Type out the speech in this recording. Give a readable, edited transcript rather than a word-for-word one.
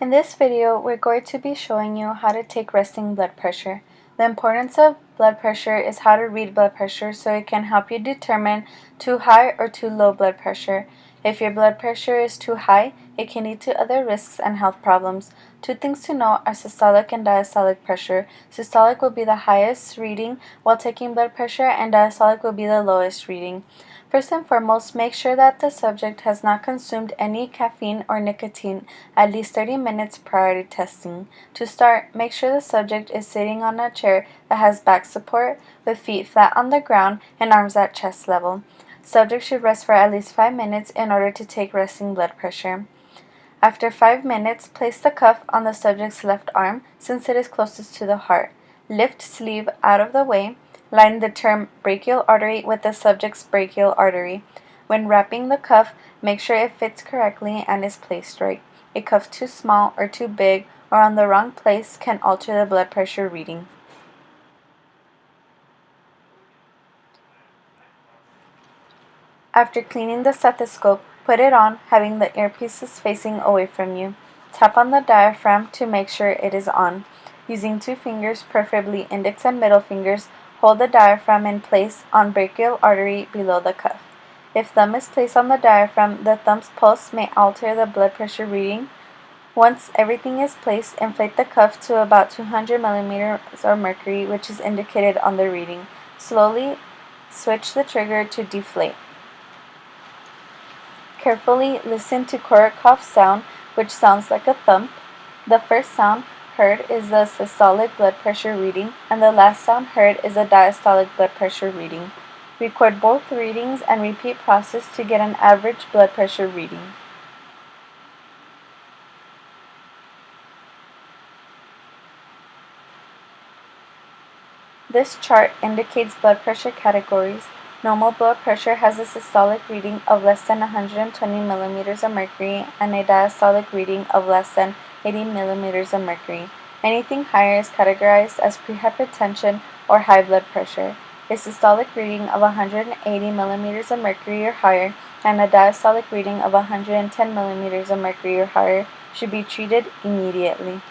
In this video, we're going to be showing you how to take resting blood pressure. The importance of blood pressure is how to read blood pressure so it can help you determine too high or too low blood pressure. If your blood pressure is too high, it can lead to other risks and health problems. Two things to know are systolic and diastolic pressure. Systolic will be the highest reading while taking blood pressure, and diastolic will be the lowest reading. First and foremost, make sure that the subject has not consumed any caffeine or nicotine at least 30 minutes prior to testing. To start, make sure the subject is sitting on a chair that has back support with feet flat on the ground and arms at chest level. Subject should rest for at least 5 minutes in order to take resting blood pressure. After 5 minutes, place the cuff on the subject's left arm since it is closest to the heart. Lift sleeve out of the way. Line the term brachial artery with the subject's brachial artery. When wrapping the cuff, make sure it fits correctly and is placed right. A cuff too small or too big or on the wrong place can alter the blood pressure reading. After cleaning the stethoscope, put it on, having the earpieces facing away from you. Tap on the diaphragm to make sure it is on. Using 2 fingers, preferably index and middle fingers, hold the diaphragm in place on brachial artery below the cuff. If thumb is placed on the diaphragm, the thumb's pulse may alter the blood pressure reading. Once everything is placed, inflate the cuff to about 200 millimeters of mercury, which is indicated on the reading. Slowly switch the trigger to deflate. Carefully listen to Korotkov sound, which sounds like a thump. The first sound heard is the systolic blood pressure reading, and the last sound heard is a diastolic blood pressure reading. Record both readings and repeat process to get an average blood pressure reading. This chart indicates blood pressure categories. Normal blood pressure has a systolic reading of less than 120 millimeters of mercury and a diastolic reading of less than 80 millimeters of mercury. Anything higher is categorized as prehypertension or high blood pressure. A systolic reading of 180 millimeters of mercury or higher and a diastolic reading of 110 millimeters of mercury or higher should be treated immediately.